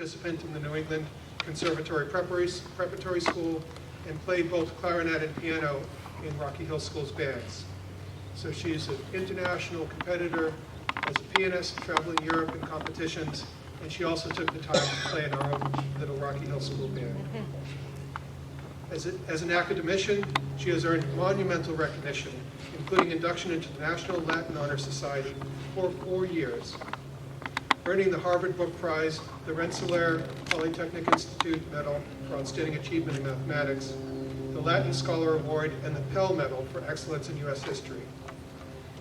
participant in the New England Conservatory Preparatory School, and played both clarinet and piano in Rocky Hill School's bands. So she's an international competitor as a pianist, traveling Europe in competitions, and she also took the time to play in our own little Rocky Hill School band. As an academician, she has earned monumental recognition, including induction into the National Latin Honor Society for 4 years, earning the Harvard Book Prize, the Rensselaer Polytechnic Institute Medal for Outstanding Achievement in Mathematics, the Latin Scholar Award, and the Pell Medal for Excellence in U.S. History.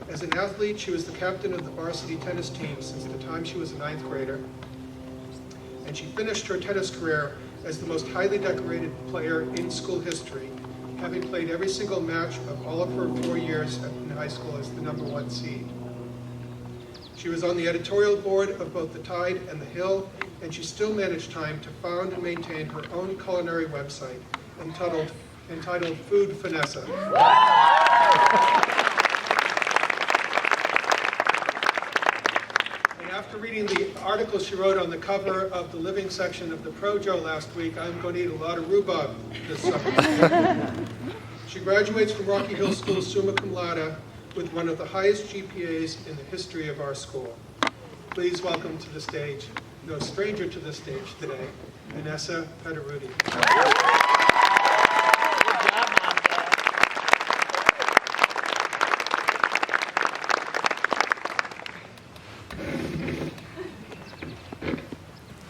As an athlete, she was the captain of the varsity tennis team since the time she was a 9th grader, and she finished her tennis career as the most highly decorated player in school history, having played every single match of all of her 4 years in high school as the #1 seed. She was on the editorial board of both The Tide and The Hill, and she still managed time to found and maintain her own culinary website entitled Food Finessa. After reading the article she wrote on the cover of the living section of the Projo last week, I'm going to eat a lot of rhubarb this summer. She graduates from Rocky Hill School summa cum laude with one of the highest GPAs in the history of our school. Please welcome to the stage, no stranger to the stage today, Anessa Petteruti.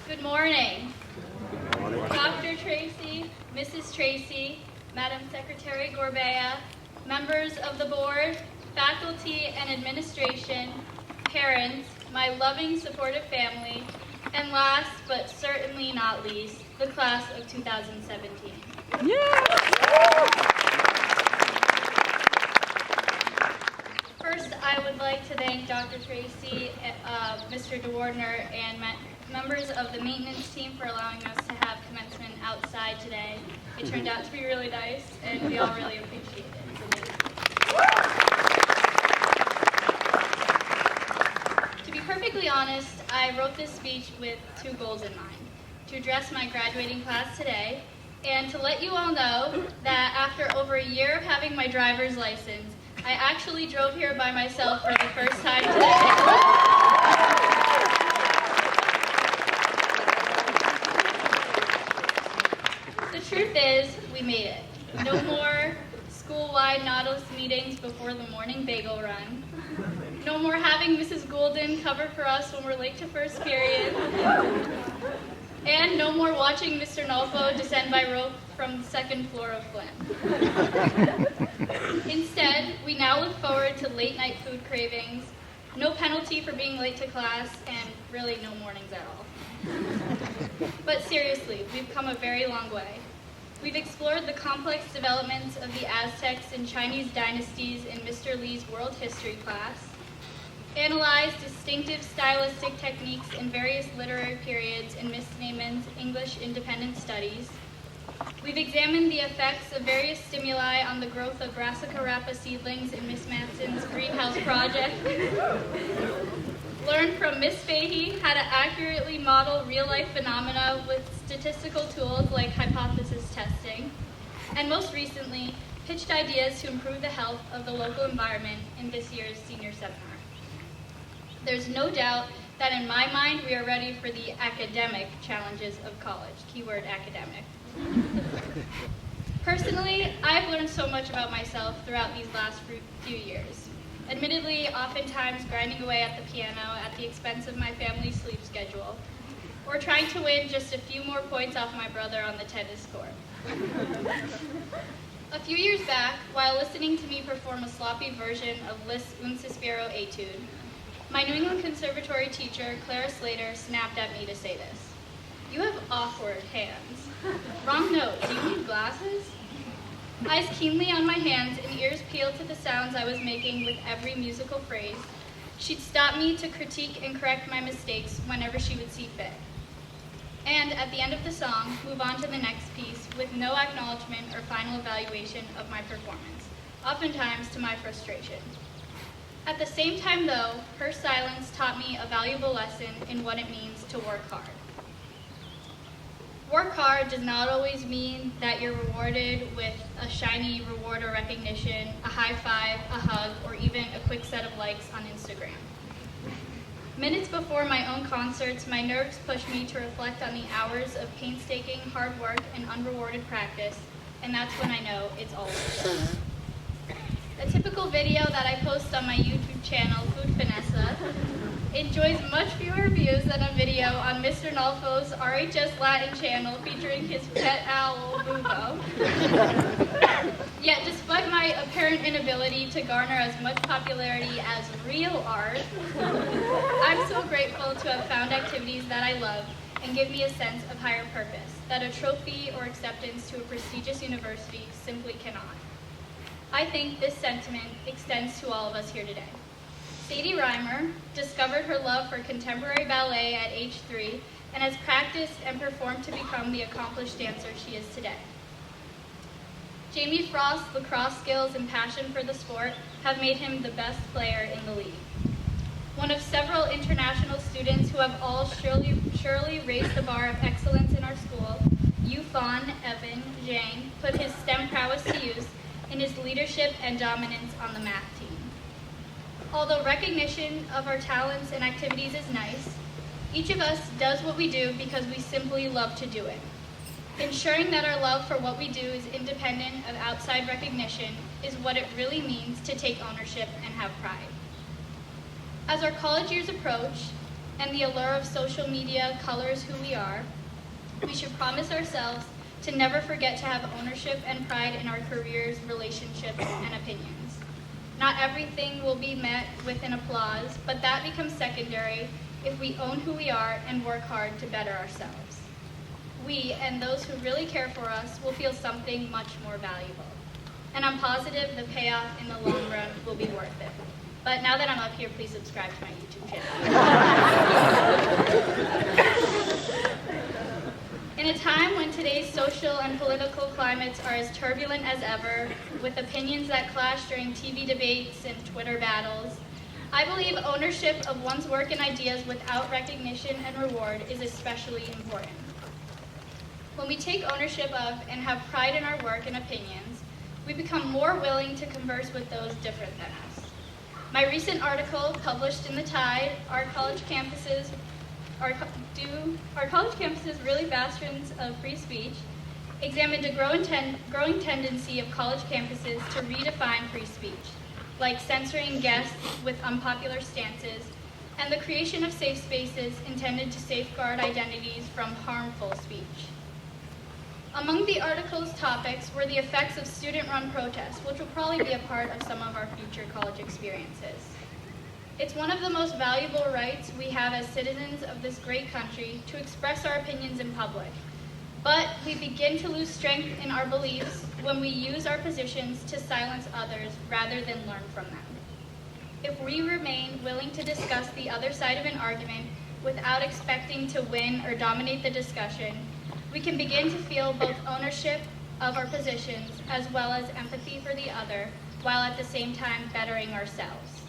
Good morning. Dr. Tracy, Mrs. Tracy, Madam Secretary Gorbea, members of the board, faculty and administration, parents, my loving, supportive family, and last but certainly not least, the class of 2017. First, I would like to thank Dr. Tracy, Mr. DeWardner, and members of the maintenance team for allowing us to have commencement outside today. It turned out to be really nice, and we all really appreciate it. To be perfectly honest, I wrote this speech with 2 goals in mind: to address my graduating class today, and to let you all know that after over a year of having my driver's license, I actually drove here by myself for the first time today. The truth is, we made it. No more school-wide Nautilus meetings before the morning bagel run. No more having Mrs. Goulden cover for us when we're late to first period. And no more watching Mr. Nolfo descend by rope from the 2nd floor of Flynn. Instead, we now look forward to late-night food cravings, no penalty for being late to class, and really no mornings at all. But seriously, we've come a very long way. We've explored the complex developments of the Aztecs and Chinese dynasties in Mr. Lee's world history class, analyzed distinctive stylistic techniques in various literary periods in Miss Naiman's English Independent Studies. We've examined the effects of various stimuli on the growth of Brassica rapa seedlings in Miss Matson's greenhouse project. Learned from Miss Fahey how to accurately model real-life phenomena with statistical tools like hypothesis testing. And most recently, pitched ideas to improve the health of the local environment in this year's senior seminar. There's no doubt that in my mind, we are ready for the academic challenges of college. Keyword academic. Personally, I've learned so much about myself throughout these last few years. Admittedly, oftentimes grinding away at the piano at the expense of my family's sleep schedule, or trying to win just a few more points off my brother on the tennis court. A few years back, while listening to me perform a sloppy version of Liszt's Un Sospiro etude, my New England Conservatory teacher, Clara Slater, snapped at me to say this: "You have awkward hands. Wrong note, do you need glasses?" Eyes keenly on my hands and ears peeled to the sounds I was making with every musical phrase, she'd stop me to critique and correct my mistakes whenever she would see fit. And at the end of the song, move on to the next piece with no acknowledgement or final evaluation of my performance, oftentimes to my frustration. At the same time, though, her silence taught me a valuable lesson in what it means to work hard. Work hard does not always mean that you're rewarded with a shiny reward or recognition, a high five, a hug, or even a quick set of likes on Instagram. Minutes before my own concerts, my nerves push me to reflect on the hours of painstaking hard work and unrewarded practice, and that's when I know it's all worth it. A typical video that I post on my YouTube channel, Food Vanessa, enjoys much fewer views than a video on Mr. Nolfo's RHS Latin channel featuring his pet owl, Bubo. Yet, despite my apparent inability to garner as much popularity as real art, I'm so grateful to have found activities that I love and give me a sense of higher purpose that a trophy or acceptance to a prestigious university simply cannot. I think this sentiment extends to all of us here today. Sadie Reimer discovered her love for contemporary ballet at age 3 and has practiced and performed to become the accomplished dancer she is today. Jamie Frost's lacrosse skills and passion for the sport have made him the best player in the league. One of several international students who have all surely raised the bar of excellence in our school, Yufan Evan Zhang put his STEM prowess to use in his leadership and dominance on the math team. Although recognition of our talents and activities is nice, each of us does what we do because we simply love to do it. Ensuring that our love for what we do is independent of outside recognition is what it really means to take ownership and have pride. As our college years approach and the allure of social media colors who we are, we should promise ourselves to never forget to have ownership and pride in our careers, relationships, and opinions. Not everything will be met with an applause, but that becomes secondary if we own who we are and work hard to better ourselves. We, and those who really care for us, will feel something much more valuable. And I'm positive the payoff in the long run will be worth it. But now that I'm up here, please subscribe to my YouTube channel. In a time when today's social and political climates are as turbulent as ever, with opinions that clash during TV debates and Twitter battles, I believe ownership of one's work and ideas without recognition and reward is especially important. When we take ownership of and have pride in our work and opinions, we become more willing to converse with those different than us. My recent article, published in The Tide, Are College Campuses Really Bastions of Free Speech?, examined a growing tendency of college campuses to redefine free speech, like censoring guests with unpopular stances, and the creation of safe spaces intended to safeguard identities from harmful speech. Among the article's topics were the effects of student-run protests, which will probably be a part of some of our future college experiences. It's one of the most valuable rights we have as citizens of this great country to express our opinions in public. But we begin to lose strength in our beliefs when we use our positions to silence others rather than learn from them. If we remain willing to discuss the other side of an argument without expecting to win or dominate the discussion, we can begin to feel both ownership of our positions as well as empathy for the other, while at the same time bettering ourselves.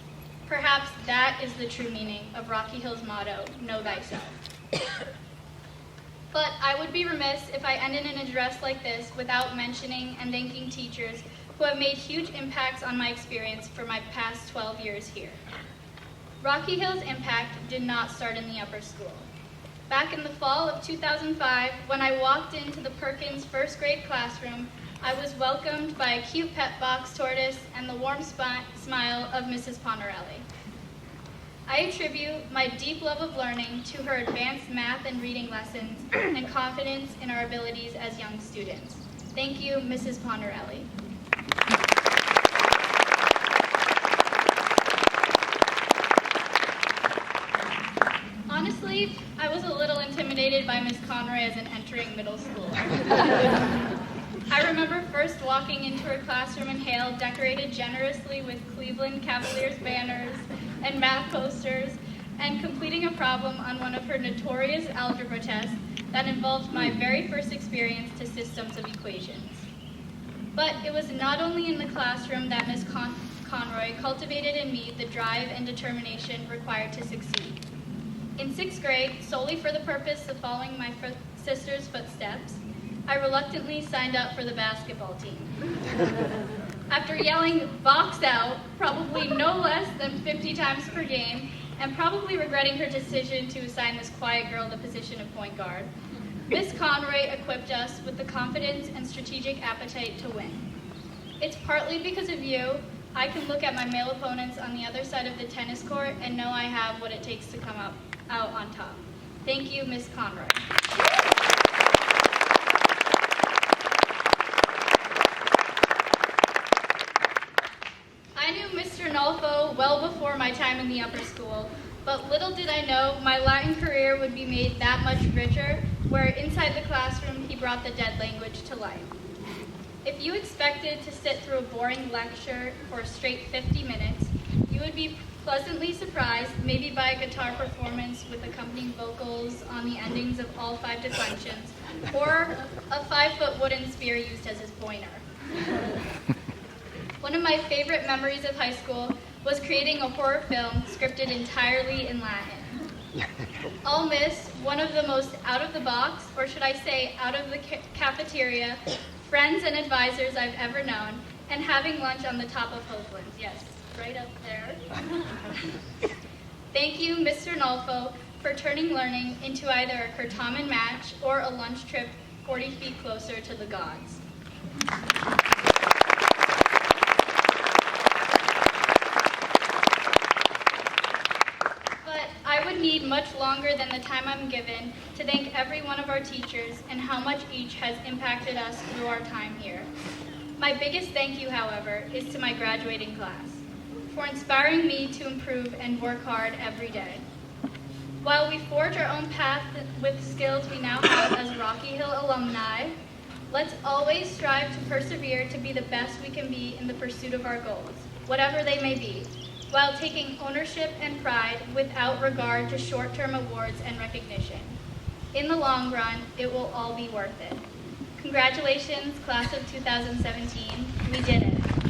Perhaps that is the true meaning of Rocky Hill's motto, know thyself. But I would be remiss if I ended an address like this without mentioning and thanking teachers who have made huge impacts on my experience for my past 12 years here. Rocky Hill's impact did not start in the upper school. Back in the fall of 2005, when I walked into the Perkins first grade classroom, I was welcomed by a cute pet box tortoise and the warm smile of Mrs. Ponarelli. I attribute my deep love of learning to her advanced math and reading lessons and confidence in our abilities as young students. Thank you, Mrs. Ponarelli. Honestly, I was a little intimidated by Ms. Conroy as an entering middle school. I remember first walking into her classroom in Hale, decorated generously with Cleveland Cavaliers banners and math posters, and completing a problem on one of her notorious algebra tests that involved my very first experience to systems of equations. But it was not only in the classroom that Ms. Conroy cultivated in me the drive and determination required to succeed. In 6th grade, solely for the purpose of following my sister's footsteps, I reluctantly signed up for the basketball team. After yelling "box out" probably no less than 50 times per game, and probably regretting her decision to assign this quiet girl the position of point guard, Miss Conroy equipped us with the confidence and strategic appetite to win. It's partly because of you I can look at my male opponents on the other side of the tennis court and know I have what it takes to come out on top. Thank you, Miss Conroy. I knew Mr. Nolfo well before my time in the upper school, but little did I know my Latin career would be made that much richer, where inside the classroom he brought the dead language to life. If you expected to sit through a boring lecture for a straight 50 minutes, you would be pleasantly surprised, maybe by a guitar performance with accompanying vocals on the endings of all 5 declensions, or a 5-foot wooden spear used as his pointer. One of my favorite memories of high school was creating a horror film scripted entirely in Latin. I'll miss one of the most out-of-the-box, or should I say out-of-the-cafeteria, friends and advisors I've ever known, and having lunch on the top of Hopelands. Yes, right up there. Thank you, Mr. Nolfo, for turning learning into either a Kurtaman match or a lunch trip 40 feet closer to the gods. But I would need much longer than the time I'm given to thank every one of our teachers and how much each has impacted us through our time here. My biggest thank you, however, is to my graduating class for inspiring me to improve and work hard every day. While we forge our own path with skills we now have as Rocky Hill alumni, let's always strive to persevere to be the best we can be in the pursuit of our goals, whatever they may be, while taking ownership and pride without regard to short-term awards and recognition. In the long run, it will all be worth it. Congratulations, class of 2017. We did it.